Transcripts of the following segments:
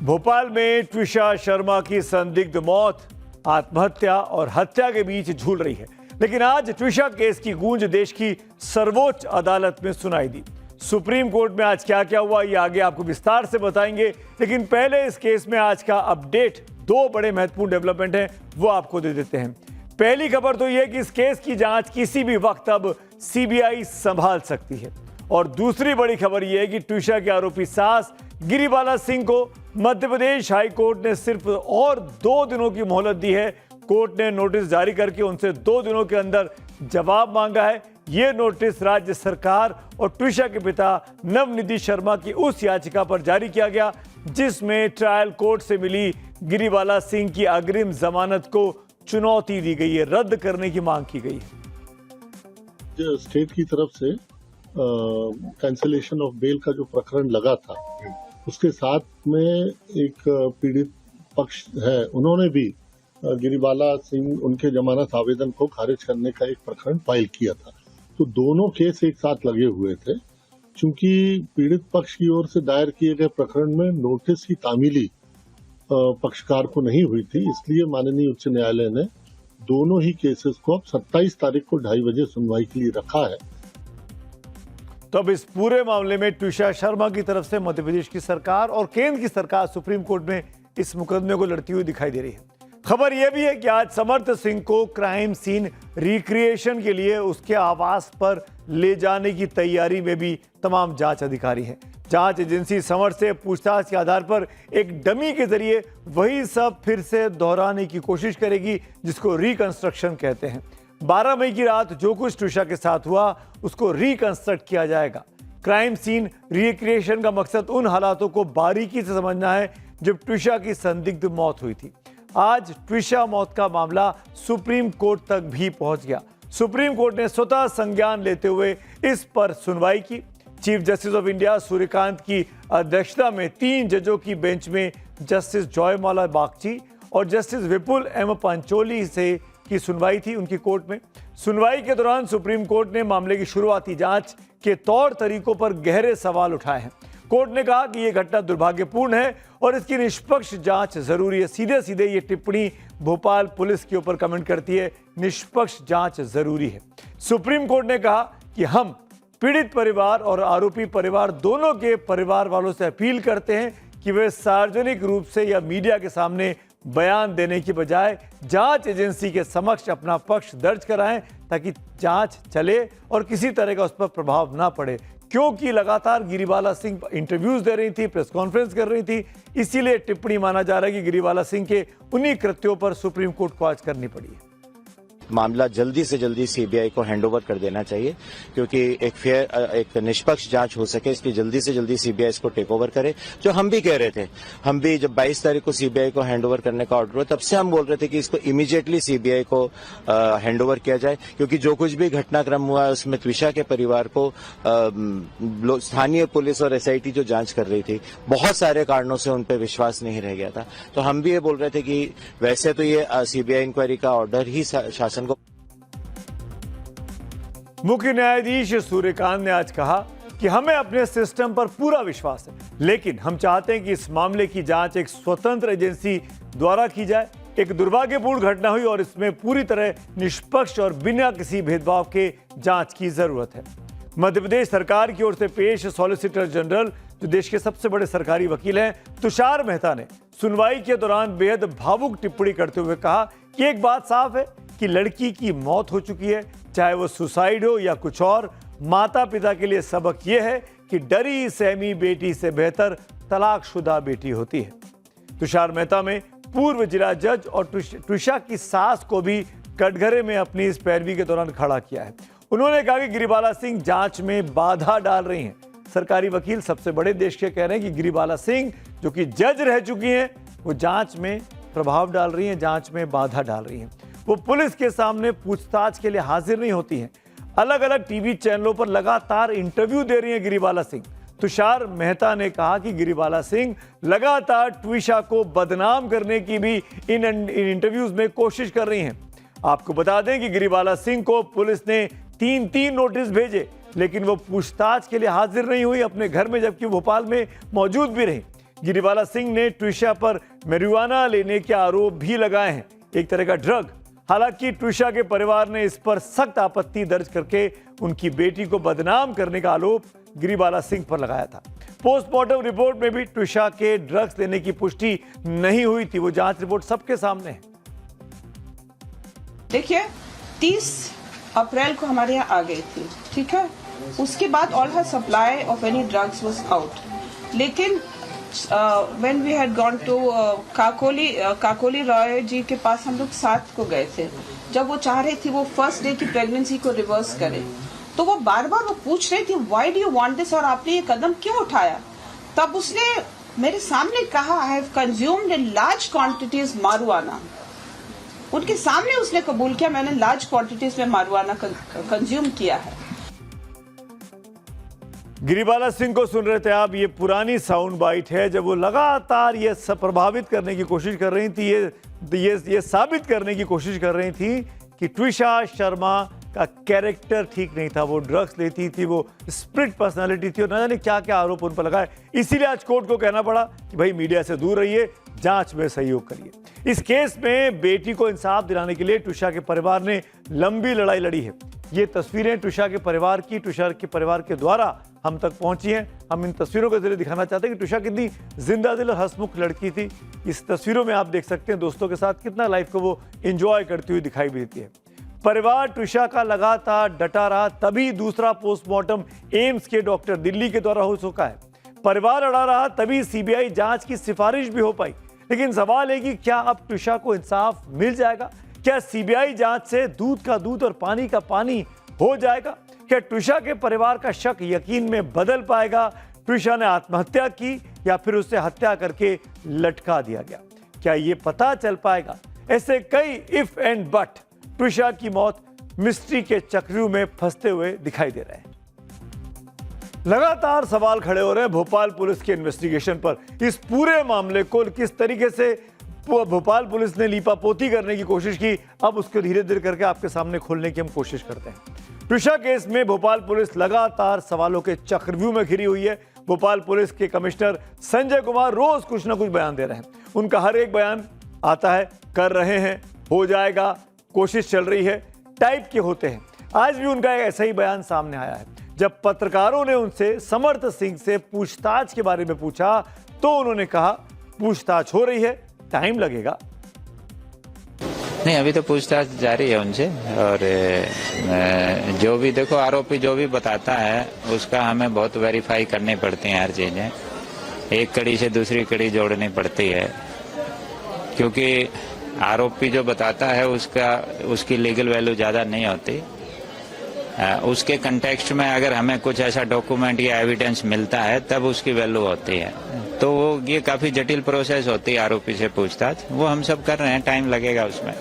भोपाल में ट्विशा शर्मा की संदिग्ध मौत आत्महत्या और हत्या के बीच झूल रही है। लेकिन आज ट्विशा केस की गूंज देश की सर्वोच्च अदालत में सुनाई दी। सुप्रीम कोर्ट में आज क्या क्या हुआ ये आगे आपको विस्तार से बताएंगे, लेकिन पहले इस केस में आज का अपडेट, दो बड़े महत्वपूर्ण डेवलपमेंट हैं वो आपको दे देते हैं। पहली खबर तो यह कि इस केस की जांच किसी भी वक्त अब सीबीआई संभाल सकती है, और दूसरी बड़ी खबर यह है कि ट्विशा के आरोपी सास गिरिबाला सिंह को मध्य प्रदेश हाई कोर्ट ने सिर्फ और 2 दिनों की मोहलत दी है। कोर्ट ने नोटिस जारी करके उनसे 2 दिनों के अंदर जवाब मांगा है। यह नोटिस राज्य सरकार और ट्विशा के पिता नवनिधि शर्मा की उस याचिका पर जारी किया गया जिसमें ट्रायल कोर्ट से मिली गिरिबाला सिंह की अग्रिम जमानत को चुनौती दी गई है, रद्द करने की मांग की गई है। स्टेट की तरफ से कैंसिलेशन ऑफ बेल का जो प्रकरण लगा था, उसके साथ में एक पीड़ित पक्ष है, उन्होंने भी गिरिबाला सिंह उनके जमानत आवेदन को खारिज करने का एक प्रकरण फाइल किया था। तो दोनों केस एक साथ लगे हुए थे। चूंकि पीड़ित पक्ष की ओर से दायर किए गए प्रकरण में नोटिस की तामीली पक्षकार को नहीं हुई थी, इसलिए माननीय उच्च न्यायालय ने दोनों ही केसेस को अब 27 तारीख को 2:30 बजे सुनवाई के लिए रखा है। तो अब इस पूरे मामले में ट्विशा शर्मा की तरफ से मध्य प्रदेश की सरकार और केंद्र की सरकार सुप्रीम कोर्ट में इस मुकदमे को लड़ती हुई दिखाई दे रही है। खबर यह भी है कि आज समर्थ सिंह को क्राइम सीन रिक्रिएशन के लिए उसके आवास पर ले जाने की तैयारी में भी तमाम जांच अधिकारी हैं। जांच एजेंसी समर्थ से पूछताछ के आधार पर एक डमी के जरिए वही सब फिर से दोहराने की कोशिश करेगी जिसको रिकंस्ट्रक्शन कहते हैं। 12 मई की रात जो कुछ ट्विशा के साथ हुआ उसको रिकंस्ट्रक्ट किया जाएगा। क्राइम सीन रिक्रिएशन का मकसद उन हालातों को बारीकी से समझना है जब ट्विशा की संदिग्ध मौत हुई थी। आज ट्विशा मौत का मामला सुप्रीम कोर्ट तक भी पहुंच गया। सुप्रीम कोर्ट ने स्वतः संज्ञान लेते हुए इस पर सुनवाई की। Chief justice of India Suryakant की अध्यक्षता में 3 जजों की बेंच में जस्टिस जॉयमाला बागची और जस्टिस विपुल एम पंचोली से की सुनवाई थी उनकी कोर्ट में। सुनवाई के दौरान सुप्रीम कोर्ट ने मामले की शुरुआती जांच के तौर तरीकों पर गहरे सवाल उठाए हैं। कोर्ट ने कहा कि यह घटना दुर्भाग्यपूर्ण है और इसकी निष्पक्ष जांच जरूरी है। सीधे सीधे ये टिप्पणी भोपाल पुलिस के ऊपर कमेंट करती है, निष्पक्ष जांच जरूरी है। सुप्रीम कोर्ट ने कहा कि हम पीड़ित परिवार और आरोपी परिवार दोनों के परिवार वालों से अपील करते हैं कि वे सार्वजनिक रूप से या मीडिया के सामने बयान देने की बजाय जांच एजेंसी के समक्ष अपना पक्ष दर्ज कराएं ताकि जांच चले और किसी तरह का उस पर प्रभाव ना पड़े। क्योंकि लगातार गिरिबाला सिंह इंटरव्यूज दे रही थी, प्रेस कॉन्फ्रेंस कर रही थी, इसीलिए टिप्पणी माना जा रहा है कि गिरिबाला सिंह के उन्हीं कृत्यों पर सुप्रीम कोर्ट को आज करनी पड़ी है। मामला जल्दी से जल्दी सीबीआई को हैंडओवर कर देना चाहिए, क्योंकि एक फेयर, एक निष्पक्ष जांच हो सके इसकी जल्दी से जल्दी सीबीआई इसको टेक ओवर करे। जो हम भी कह रहे थे, हम भी जब 22 तारीख को सीबीआई को हैंडओवर करने का ऑर्डर हुआ तब से हम बोल रहे थे कि इसको इमीडिएटली सीबीआई को हैंडओवर किया जाए, क्योंकि जो कुछ भी घटनाक्रम हुआ है उसमें ट्विशा के परिवार को स्थानीय पुलिस और एसआईटी जो जांच कर रही थी, बहुत सारे कारणों से उन पर विश्वास नहीं रह गया था। तो हम भी ये बोल रहे थे कि वैसे तो ये सीबीआई इंक्वायरी का ऑर्डर ही शासन को। मुख्य न्यायाधीश सूर्यकांत ने आज कहा कि हमें अपने सिस्टम पर पूरा विश्वास है, लेकिन हम चाहते हैं कि इस मामले की जांच एक स्वतंत्र एजेंसी द्वारा की जाए। एक दुर्भाग्यपूर्ण घटना हुई और इसमें पूरी तरह निष्पक्ष और बिना किसी भेदभाव के जांच की जरूरत है। मध्य प्रदेश सरकार की ओर से पेश सॉलिसिटर जनरल, जो देश के सबसे बड़े सरकारी वकील हैं, तुषार मेहता ने सुनवाई के दौरान बेहद भावुक टिप्पणी करते हुए कहा कि एक बात साफ है कि लड़की की मौत हो चुकी है, चाहे वो सुसाइड हो या कुछ और। माता पिता के लिए सबक यह है कि डरी सहमी बेटी से बेहतर तलाकशुदा बेटी होती है। तुषार मेहता में पूर्व जिला जज और ट्विशा की सास को भी कटघरे में अपनी इस पैरवी के दौरान खड़ा किया है। उन्होंने कहा कि गिरिबाला सिंह जांच में बाधा डाल रही हैं। सरकारी वकील सबसे बड़े देश के कह रहे हैं कि गिरिबाला सिंह, जो कि जज रह चुकी हैं, वो जांच में प्रभाव डाल रही हैं, जांच में बाधा डाल रही हैं। वो पुलिस के सामने पूछताछ के लिए हाजिर नहीं होती हैं। अलग अलग टीवी चैनलों पर लगातार इंटरव्यू दे रही हैं गिरिबाला सिंह। तुषार मेहता ने कहा कि गिरिबाला सिंह लगातार ट्विशा को बदनाम करने की भी इन इंटरव्यूज में कोशिश कर रही हैं। आपको बता दें कि गिरिबाला सिंह को पुलिस ने 3 नोटिस भेजे, लेकिन वो पूछताछ के लिए हाजिर नहीं हुई अपने घर में, जबकि भोपाल में मौजूद भी रही। गिरिबाला सिंह ने ट्विशा पर marijuana लेने के आरोप भी लगाए हैं, एक तरह का ड्रग। हालांकि ट्विशा के परिवार ने इस पर सख्त आपत्ति दर्ज करके उनकी बेटी को बदनाम करने का आरोप गिरिबाला सिंह पर लगाया था। पोस्टमार्टम रिपोर्ट में भी ट्विशा के ड्रग्स लेने की पुष्टि नहीं हुई थी। वो जांच रिपोर्ट सबके सामने है। देखिए 30 अप्रैल को हमारे यहाँ आ गई थी, ठीक है। उसके बाद all her supply of any drugs was out. लेकिन when we had gone to Kakoli Roy ji के पास हम लोग साथ को गए थे। जब वो चाह रही थी वो फर्स्ट डे की प्रेगनेंसी को रिवर्स करे, तो वो बार बार वो पूछ रही थी why do you want this, और आपने ये कदम क्यों उठाया। तब उसने मेरे सामने कहा I have consumed in large quantities मारुआना। उनके सामने उसने कबूल किया मैंने लार्ज क्वांटिटीज में मारुआना कंज्यूम किया है। गिरिबाला सिंह को सुन रहे थे आप। ये पुरानी साउंड बाइट है जब वो लगातार ये सब प्रभावित करने की कोशिश कर रही थी, ये साबित करने की कोशिश कर रही थी कि ट्विशा शर्मा का कैरेक्टर ठीक नहीं था। वो ड्रग्स लेती थी, वो स्प्लिट पर्सनालिटी थी और न जाने क्या क्या आरोप उन पर लगाए। इसीलिए आज कोर्ट को कहना पड़ा कि भाई मीडिया से दूर रहिए, जांच में सहयोग करिए। इस केस में बेटी को इंसाफ दिलाने के लिए ट्विशा के परिवार ने लंबी लड़ाई लड़ी है। ये तस्वीरें ट्विशा के परिवार के द्वारा हम तक पहुंची हैं। हम इन तस्वीरों के जरिए दिखाना चाहते हैं कि ट्विशा कितनी जिंदा दिल और हंसमुख लड़की थी। इस तस्वीरों में आप देख सकते हैं दोस्तों के साथ कितना लाइफ को वो एंजॉय करती हुई दिखाई देती है। परिवार ट्विशा का लगातार डटा रहा, तभी दूसरा पोस्टमार्टम एम्स के डॉक्टर दिल्ली के द्वारा हो चुका है। परिवार अड़ा रहा, तभी सीबीआई जांच की सिफारिश भी हो पाई। लेकिन सवाल है कि क्या अब ट्विशा को इंसाफ मिल जाएगा? क्या सीबीआई जांच से दूध का दूध और पानी का पानी हो जाएगा? क्या ट्विशा के परिवार का शक यकीन में बदल पाएगा? ट्विशा ने आत्महत्या की या फिर उसे हत्या करके लटका दिया गया? क्या ये पता चल पाएगा? ऐसे कई इफ एंड बट ट्विशा की मौत मिस्ट्री के चक्रव्यूह में फंसते हुए दिखाई दे रहे हैं। लगातार सवाल खड़े हो रहे हैं भोपाल पुलिस के इन्वेस्टिगेशन पर। इस पूरे मामले को किस तरीके से भोपाल पुलिस ने लीपापोती करने की कोशिश की, अब उसको धीरे धीरे करके आपके सामने खोलने की हम कोशिश करते हैं। ट्विशा केस में भोपाल पुलिस लगातार सवालों के चक्रव्यूह में घिरी हुई है। भोपाल पुलिस के कमिश्नर संजय कुमार रोज कुछ ना कुछ बयान दे रहे हैं। उनका हर एक बयान आता है कर रहे हैं, हो जाएगा, कोशिश चल रही है टाइप के होते हैं। आज भी उनका एक ऐसा ही बयान सामने आया है। जब पत्रकारों ने उनसे समर्थ सिंह से पूछताछ के बारे में पूछा तो उन्होंने कहा पूछताछ हो रही है, टाइम लगेगा। नहीं, अभी तो पूछताछ जारी है उनसे, और जो भी देखो आरोपी जो भी बताता है उसका हमें बहुत वेरीफाई करनी पड़ती है। हर चीजें एक कड़ी से दूसरी कड़ी जोड़नी पड़ती है, क्योंकि आरोपी जो बताता है उसकी लीगल वैल्यू ज्यादा नहीं होती। उसके कंटेक्स्ट में अगर हमें कुछ ऐसा डॉक्यूमेंट या एविडेंस मिलता है तब उसकी वैल्यू होती है। तो वो ये काफी जटिल प्रोसेस होती है आरोपी से पूछताछ, वो हम सब कर रहे हैं, टाइम लगेगा उसमें।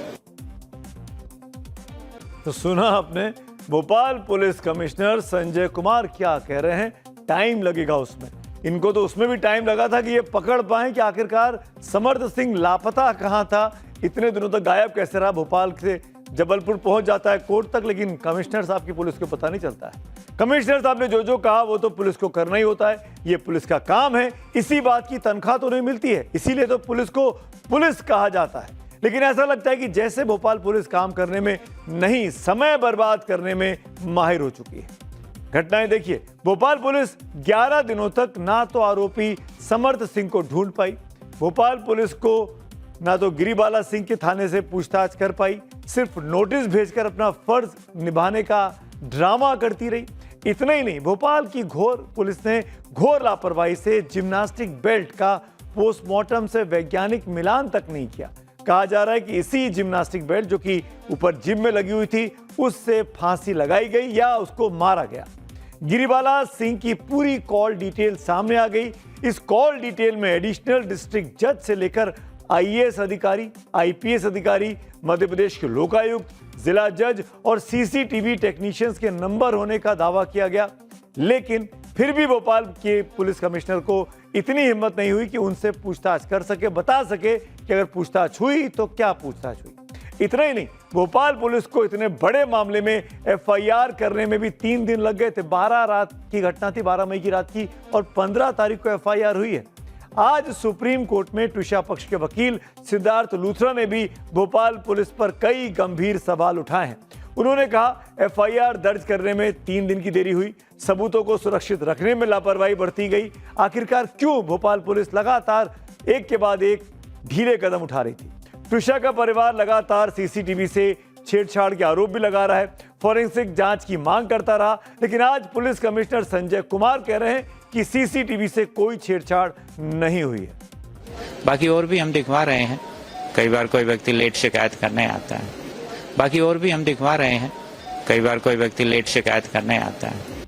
तो सुना आपने भोपाल पुलिस कमिश्नर संजय कुमार क्या कह रहे हैं, टाइम लगेगा उसमें। इनको तो उसमें भी टाइम लगा था कि ये पकड़ पाए कि आखिरकार समर्थ सिंह लापता कहां था, इतने दिनों तक गायब कैसे रहा। भोपाल से जबलपुर पहुंच जाता है कोर्ट तक, लेकिन कमिश्नर साहब की पुलिस को पता नहीं चलता है। कमिश्नर साहब ने जो कहा वो तो पुलिस को करना ही होता है, ये पुलिस का काम है। इसी बात की तनख्वाह तो नहीं मिलती है, इसीलिए तो पुलिस को पुलिस कहा जाता है। लेकिन ऐसा लगता है कि जैसे भोपाल पुलिस काम करने में नहीं, समय बर्बाद करने में माहिर हो चुकी है। घटनाएं देखिए, भोपाल पुलिस 11 दिनों तक ना तो आरोपी समर्थ सिंह को ढूंढ पाई, भोपाल पुलिस को ना तो गिरिबाला सिंह के थाने से पूछताछ कर पाई, सिर्फ नोटिस भेजकर अपना फर्ज निभाने का ड्रामा करती रही। इतना ही नहीं, भोपाल की पुलिस ने घोर लापरवाही से जिम्नास्टिक बेल्ट का पोस्टमार्टम से वैज्ञानिक मिलान तक नहीं किया। कहा जा रहा है कि इसी जिम्नास्टिक बेल्ट जो कि ऊपर जिम में लगी हुई थी, उससे फांसी लगाई गई या उसको मारा गया। गिरिबाला सिंह की पूरी कॉल डिटेल सामने आ गई। इस कॉल डिटेल में एडिशनल डिस्ट्रिक्ट जज से लेकर आईएएस अधिकारी, आईपीएस अधिकारी, मध्य प्रदेश के लोकायुक्त, जिला जज और सीसीटीवी टेक्नीशियंस के नंबर होने का दावा किया गया। लेकिन फिर भी भोपाल के पुलिस कमिश्नर को इतनी हिम्मत नहीं हुई कि उनसे पूछताछ कर सके, बता सके कि अगर पूछताछ हुई तो क्या पूछताछ हुई। इतना ही नहीं, भोपाल पुलिस को इतने बड़े मामले में एफआईआर करने में भी 3 दिन लग गए थे। 12 रात की घटना थी, 12 मई की रात की, और 15 तारीख को एफआईआर हुई है। आज सुप्रीम कोर्ट में ट्विशा पक्ष के वकील सिद्धार्थ लूथरा ने भी भोपाल पुलिस पर कई गंभीर सवाल उठाए हैं। उन्होंने कहा, एफआईआर दर्ज करने में 3 दिन की देरी हुई, सबूतों को सुरक्षित रखने में लापरवाही बरती गई। आखिरकार क्यों भोपाल पुलिस लगातार एक के बाद एक ढीले कदम उठा रही थी? ट्विशा का परिवार लगातार सीसीटीवी से छेड़छाड़ के आरोप भी लगा रहा है, फॉरेंसिक जांच की मांग करता रहा, लेकिन आज पुलिस कमिश्नर संजय कुमार कह रहे हैं कि सीसीटीवी से कोई छेड़छाड़ नहीं हुई है। बाकी और भी हम दिखवा रहे हैं, कई बार कोई व्यक्ति लेट शिकायत करने आता है। बाकी और भी हम दिखवा रहे हैं, कई बार कोई व्यक्ति लेट शिकायत करने आता है।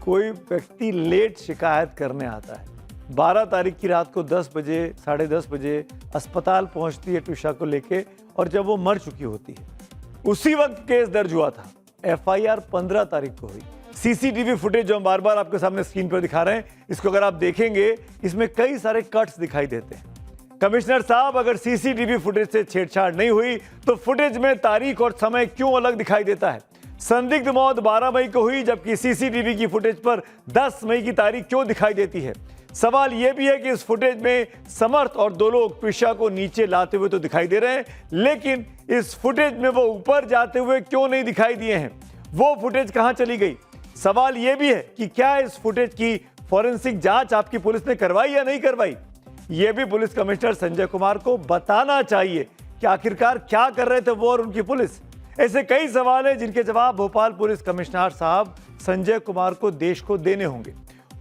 कोई व्यक्ति लेट शिकायत करने आता है। 12 तारीख की रात को 10 बजे, 10:30 बजे अस्पताल पहुंचती है ट्विशा को लेके, और जब वो मर चुकी होती है उसी वक्त केस दर्ज हुआ था। एफआईआर 15 तारीख को हुई। सीसीटीवी फुटेज जो हम बार बार आपके सामने स्क्रीन पर दिखा रहे हैं, इसको अगर आप देखेंगे इसमें कई सारे कट्स दिखाई देते हैं। कमिश्नर साहब, अगर सीसीटीवी फुटेज से छेड़छाड़ नहीं हुई तो फुटेज में तारीख और समय क्यों अलग दिखाई देता है? संदिग्ध मौत 12 मई को हुई, जबकि सीसीटीवी की फुटेज पर 10 मई की तारीख क्यों दिखाई देती है? सवाल यह भी है कि इस फुटेज में समर्थ और 2 लोग ट्विशा को नीचे लाते हुए तो दिखाई दे रहे हैं, लेकिन इस फुटेज में वो ऊपर जाते हुए क्यों नहीं दिखाई दिए हैं? वो फुटेज कहां चली गई? सवाल यह भी है कि क्या इस फुटेज की फॉरेंसिक जांच आपकी पुलिस ने करवाई या नहीं करवाई? यह भी पुलिस कमिश्नर संजय कुमार को बताना चाहिए कि आखिरकार क्या कर रहे थे वो और उनकी पुलिस। ऐसे कई सवाल हैं जिनके जवाब भोपाल पुलिस कमिश्नर साहब संजय कुमार को देश को देने होंगे।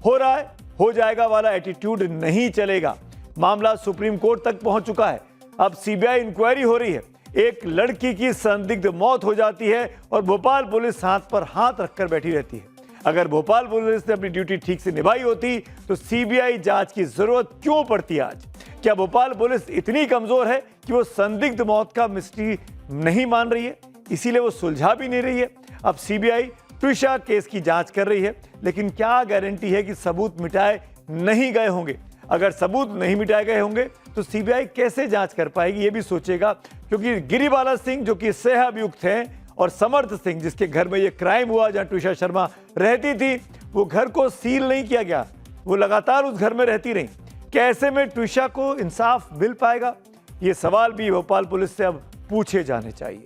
हो रहा है, हो जाएगा वाला एटीट्यूड नहीं चलेगा। मामला सुप्रीम कोर्ट तक पहुंच चुका है। अब सीबीआई इंक्वायरी हो रही है। एक लड़की की संदिग्ध मौत हो जाती है और भोपाल पुलिस हाथ पर हाथ रखकर बैठी रहती है। अगर भोपाल पुलिस ने अपनी ड्यूटी ठीक से निभाई होती तो सीबीआई जांच की जरूरत क्यों पड़ती आज? क्या भोपाल पुलिस इतनी कमजोर है कि वो संदिग्ध मौत का मिस्ट्री नहीं मान रही है, इसीलिए वो सुलझा भी नहीं रही है? अब सीबीआई ट्विशा केस की जांच कर रही है, लेकिन क्या गारंटी है कि सबूत मिटाए नहीं गए होंगे? अगर सबूत नहीं मिटाए गए होंगे तो सीबीआई कैसे जांच कर पाएगी, ये भी सोचेगा, क्योंकि गिरिबाला सिंह जो कि सह अभियुक्त हैं और समर्थ सिंह जिसके घर में ये क्राइम हुआ जहां ट्विशा शर्मा रहती थी, वो घर को सील नहीं किया गया, वो लगातार उस घर में रहती रही। कैसे में ट्विशा को इंसाफ मिल पाएगा? ये सवाल भी भोपाल पुलिस से अब पूछे जाने चाहिए।